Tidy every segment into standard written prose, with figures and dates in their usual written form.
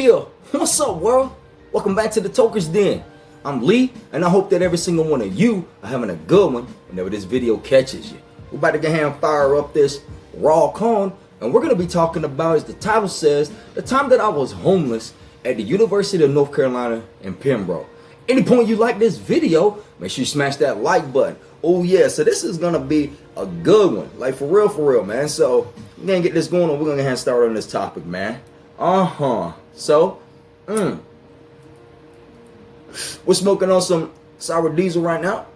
Yeah, what's up, world? Welcome back to the Toker's Den. I'm Lee, and I hope that every single one of you are having a good one whenever this video catches you. We're about to go ahead and fire up this raw con, and we're going to be talking about, as the title says, the time that I was homeless at the University of North Carolina in Pembroke. Any point you like this video, make sure you smash that like button. Oh yeah, so this is going to be a good one. Like for real, man. So, we're going to get this going, and we're going to go ahead and start on this topic, man. So, we're smoking on some sour diesel right now.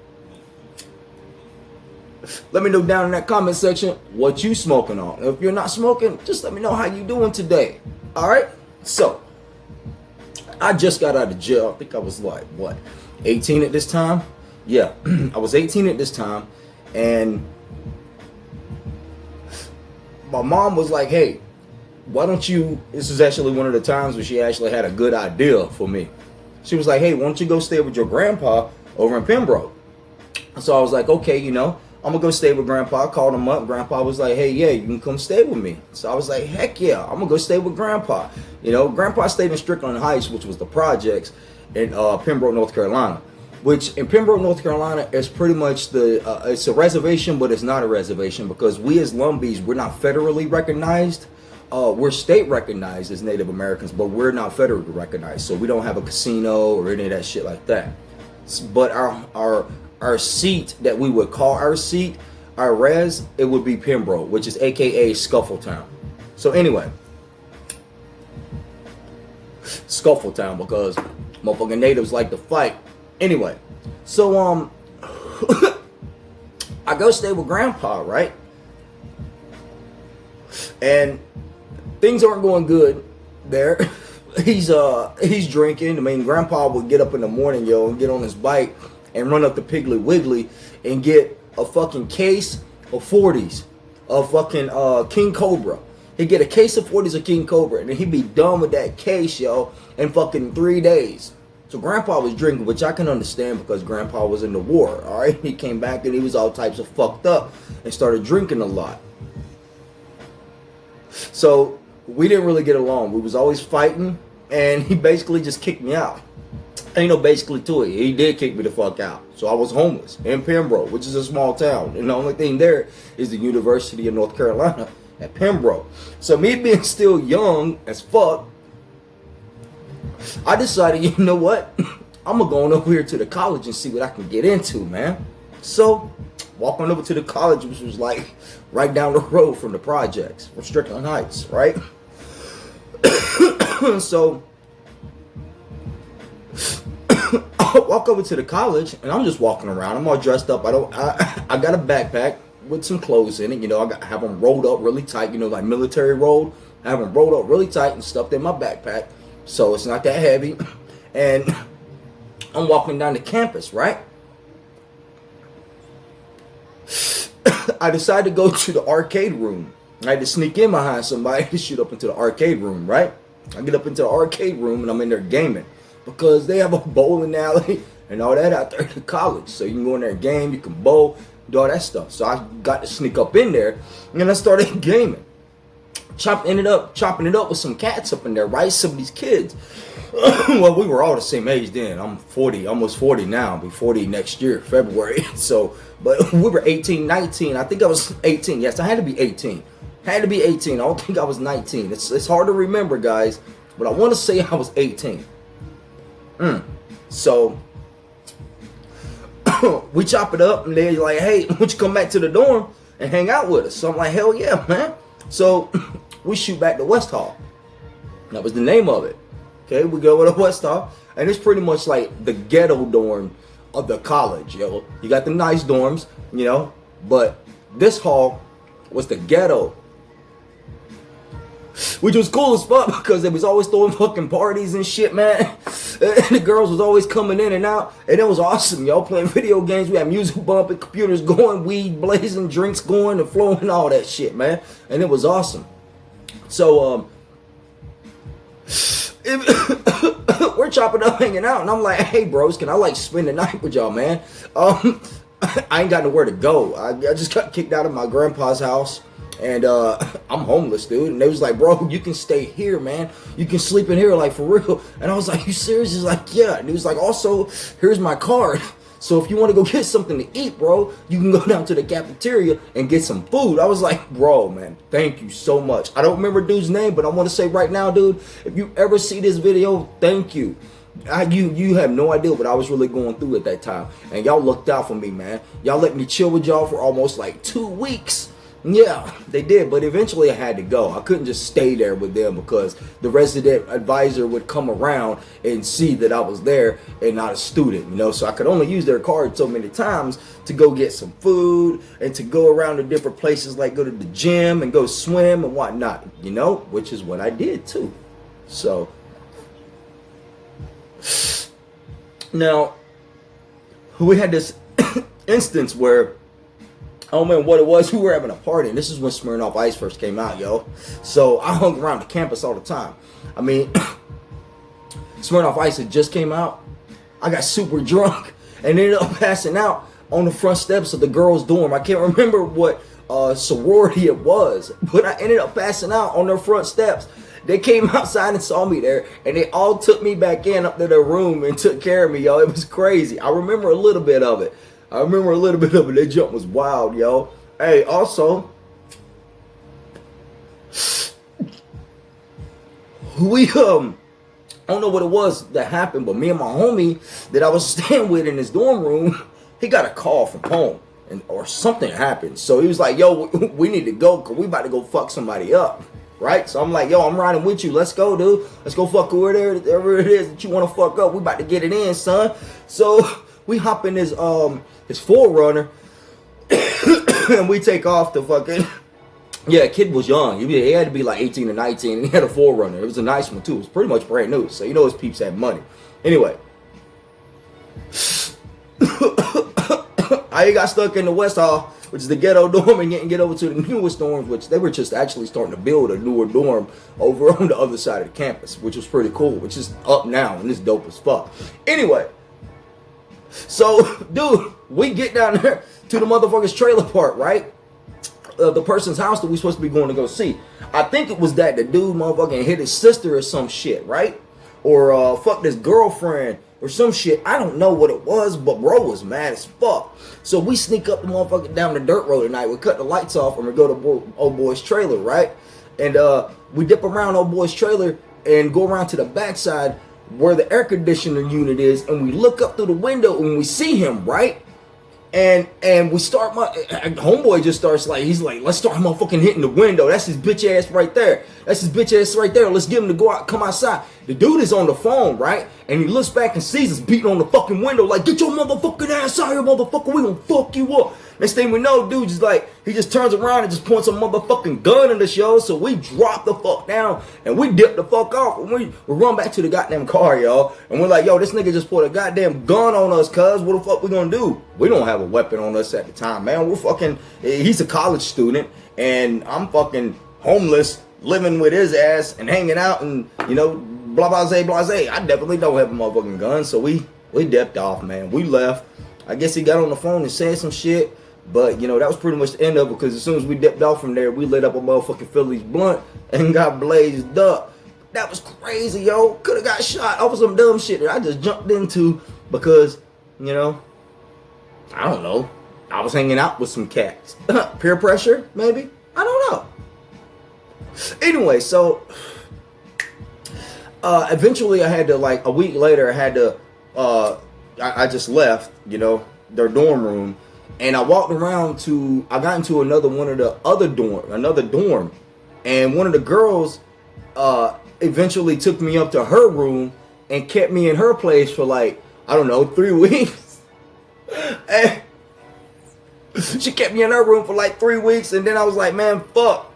Let me know down in that comment section what you smoking on. If you're not smoking, just let me know how you doing today. All right. So, I just got out of jail. I think I was like, what, 18 at this time? Yeah, I was 18 at this time, and my mom was like, hey, why don't you, this is actually one of the times where she actually had a good idea for me. She was like, hey, why don't you go stay with your grandpa over in Pembroke? So I was like, okay, I'm gonna go stay with grandpa. I called him up. Grandpa was like, hey, yeah, you can come stay with me. So I was like, heck yeah, I'm gonna go stay with grandpa. Grandpa stayed in Strickland Heights, which was the projects in Pembroke, North Carolina. Which in Pembroke, North Carolina is pretty much it's a reservation, but it's not a reservation because we as Lumbees, we're not federally recognized. We're state recognized as Native Americans, but we're not federally recognized. So we don't have a casino or any of that shit like that. But our seat that we would call our seat, our res, it would be Pembroke, which is AKA Scuffletown. So anyway, Scuffletown because motherfucking natives like to fight. Anyway, so I go stay with grandpa, right? And things aren't going good there. He's drinking. I mean, grandpa would get up in the morning, and get on his bike and run up to Piggly Wiggly and get a fucking case of 40s of fucking King Cobra. He'd get a case of 40s of King Cobra, and then he'd be done with that case, in fucking 3 days. So grandpa was drinking, which I can understand because grandpa was in the war, all right? He came back and he was all types of fucked up and started drinking a lot. So we didn't really get along. We was always fighting, and he basically just kicked me out. Ain't no basically to it. He did kick me the fuck out. So I was homeless in Pembroke, which is a small town. And the only thing there is the University of North Carolina at Pembroke. So me being still young as fuck, I decided, you know what? I'm going to go on over here to the college and see what I can get into, man. So, walking over to the college, which was like right down the road from the projects, from Strickland Heights, right? So, I walk over to the college, and I'm just walking around. I'm all dressed up. I got a backpack with some clothes in it. I have them rolled up really tight, like military rolled. I have them rolled up really tight and stuffed in my backpack. So it's not that heavy. And I'm walking down the campus, right? I decided to go to the arcade room. I had to sneak in behind somebody to shoot up into the arcade room, right? I get up into the arcade room and I'm in there gaming because they have a bowling alley and all that out there at the college. So you can go in there and game, you can bowl, do all that stuff. So I got to sneak up in there and then I started gaming. Ended up chopping it up with some cats up in there, right? Some of these kids. Well, we were all the same age then. I'm 40, almost 40 now. I'll be 40 next year, February. So, but we were 18, 19. I think I was 18. Yes, I had to be 18. Had to be 18. I don't think I was 19. It's hard to remember, guys. But I want to say I was 18. So, we chop it up, and they're like, hey, why don't you come back to the dorm and hang out with us? So I'm like, hell yeah, man. So we shoot back to West Hall. That was the name of it. Okay, we go to West Hall, and it's pretty much like the ghetto dorm of the college. You got the nice dorms, but this hall was the ghetto, which was cool as fuck because they was always throwing fucking parties and shit, man. And the girls was always coming in and out, and it was awesome, playing video games. We had music bumping, computers going, weed blazing, drinks going and flowing, all that shit, man. And it was awesome. So we're chopping up, hanging out, and I'm like, hey bros, can I spend the night with y'all, man? I ain't got nowhere to go. I just got kicked out of my grandpa's house. And I'm homeless, dude. And they was like, bro, you can stay here, man. You can sleep in here, like, for real. And I was like, you serious? He's like, yeah. And he was like, also, here's my card. So if you want to go get something to eat, bro, you can go down to the cafeteria and get some food. I was like, bro, man, thank you so much. I don't remember dude's name, but I want to say right now, dude, if you ever see this video, thank you. You have no idea what I was really going through at that time. And y'all looked out for me, man. Y'all let me chill with y'all for almost like 2 weeks. Yeah, they did, but eventually I had to go. I couldn't just stay there with them because the resident advisor would come around and see that I was there and not a student, you know. So I could only use their card so many times to go get some food and to go around to different places, like go to the gym and go swim and whatnot, you know, which is what I did too. So now we had this instance where, I don't remember what it was. We were having a party, and this is when Smirnoff Ice first came out, yo. So I hung around the campus all the time. I mean, Smirnoff Ice had just came out. I got super drunk and ended up passing out on the front steps of the girls' dorm. I can't remember what sorority it was, but I ended up passing out on their front steps. They came outside and saw me there, and they all took me back in up to their room and took care of me, yo. It was crazy. I remember a little bit of it. That jump was wild, yo. Hey, also, we I don't know what it was that happened, but me and my homie that I was staying with in his dorm room, he got a call from home, or something happened. So he was like, yo, we need to go because we about to go fuck somebody up, right? So I'm like, yo, I'm riding with you. Let's go, dude. Let's go fuck whoever it is that you want to fuck up. We about to get it in, son. So we hop in his 4Runner and we take off the fucking, yeah, kid was young. He had to be like 18 or 19, and he had a 4Runner. It was a nice one too. It was pretty much brand new, so you know his peeps had money. Anyway, I got stuck in the West Hall, which is the ghetto dorm, and get over to the newest dorms, which they were just actually starting to build a newer dorm over on the other side of the campus, which was pretty cool, which is up now, and it's dope as fuck. Anyway, so, dude, we get down there to the motherfucker's trailer park, right? The person's house that we supposed to be going to go see. I think it was that the dude motherfucking hit his sister or some shit, right? Or fucked his girlfriend or some shit. I don't know what it was, but bro was mad as fuck. So we sneak up the motherfucker down the dirt road tonight. We cut the lights off and we go to old boy's trailer, right? And we dip around old boy's trailer and go around to the backside where the air conditioner unit is, and we look up through the window and we see him, right? And we start, my homeboy just starts like, he's like, let's start motherfucking hitting the window. That's his bitch ass right there. Let's get him to go out, come outside. The dude is on the phone, right? And he looks back and sees us beating on the fucking window like, get your motherfucking ass out here, motherfucker. We gonna fuck you up. Next thing we know, dude just like, he just turns around and just points a motherfucking gun in the show. So we drop the fuck down and we dip the fuck off. And we run back to the goddamn car, y'all. And we're like, yo, this nigga just put a goddamn gun on us, cuz. What the fuck we gonna do? We don't have a weapon on us at the time, man. We're fucking, he's a college student and I'm fucking homeless, living with his ass and hanging out and, you know, blah, blah, blase. I definitely don't have a motherfucking gun. So we dipped off, man. We left. I guess he got on the phone and said some shit. But, you know, that was pretty much the end of it, because as soon as we dipped off from there, we lit up a motherfucking Phillies blunt and got blazed up. That was crazy, yo. Could have got shot over some dumb shit that I just jumped into because, you know, I don't know. I was hanging out with some cats. Peer pressure, maybe? I don't know. Anyway, so eventually I had to, like, a week later, I had to, I just left, you know, their dorm room. And I walked around I got into another dorm, and one of the girls eventually took me up to her room and kept me in her place for like, I don't know, 3 weeks. And she kept me in her room for like 3 weeks, and then I was like, man, fuck,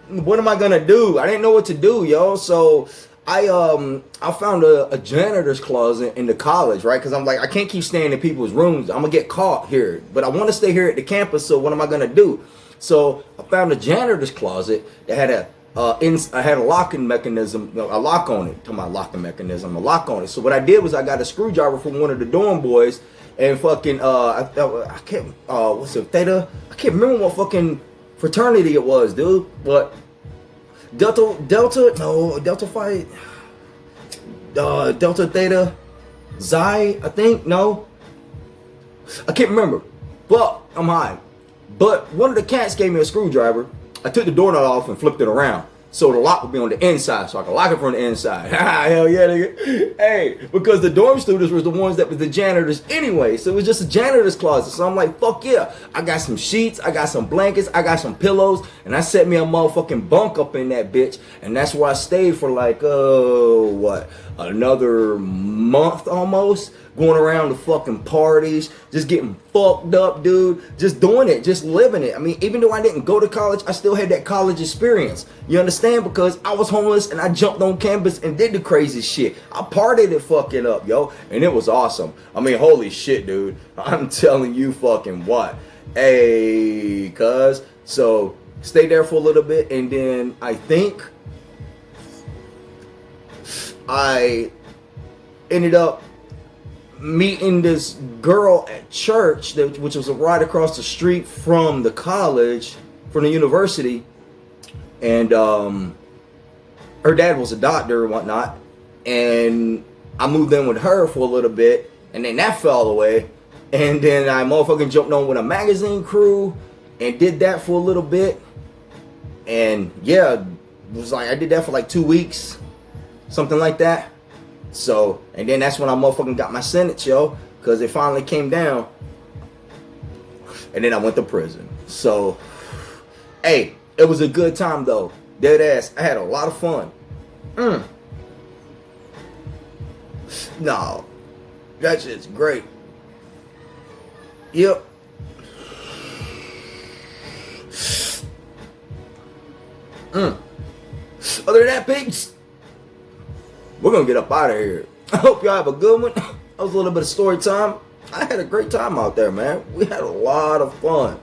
what am I gonna do? I didn't know what to do, yo. So I found a janitor's closet in the college, right? Because I'm like, I can't keep staying in people's rooms. I'm gonna get caught here, but I want to stay here at the campus. So what am I gonna do? So I found a janitor's closet that had I had a locking mechanism, a lock on it. Talking about locking mechanism, a lock on it. So what I did was I got a screwdriver from one of the dorm boys, and fucking I can't what's it, Theta? I can't remember what fucking fraternity it was, dude. But Delta Phi, Delta Theta Xi, I think. No, I can't remember. But I'm high. But one of the cats gave me a screwdriver. I took the doorknob off and flipped it around, so the lock would be on the inside, so I could lock it from the inside. Hell yeah, nigga. Hey, because the dorm students were the ones that were the janitors anyway, so it was just a janitor's closet. So I'm like, fuck yeah. I got some sheets, I got some blankets, I got some pillows, and I set me a motherfucking bunk up in that bitch, and that's where I stayed for like, another month almost, going around to fucking parties, just getting fucked up, dude, just doing it, just living it. I mean, even though I didn't go to college, I still had that college experience. You understand? Because I was homeless and I jumped on campus and did the crazy shit. I partied it fucking up, yo, and it was awesome. I mean, holy shit, dude. I'm telling you fucking what. Hey, cuz. So, stayed there for a little bit, and then I think I ended up meeting this girl at church, which was right across the street from the college, from the university, and her dad was a doctor and whatnot, and I moved in with her for a little bit, and then that fell away, and then I motherfucking jumped on with a magazine crew and did that for a little bit, and yeah, it was like I did that for like 2 weeks, something like that. So, and then that's when I motherfucking got my sentence, yo, because it finally came down, and then I went to prison. So, hey, it was a good time though, dead ass. I had a lot of fun. No, that shit's great. Yep. Other than that, peeps, we're gonna get up out of here. I hope y'all have a good one. That was a little bit of story time. I had a great time out there, man. We had a lot of fun.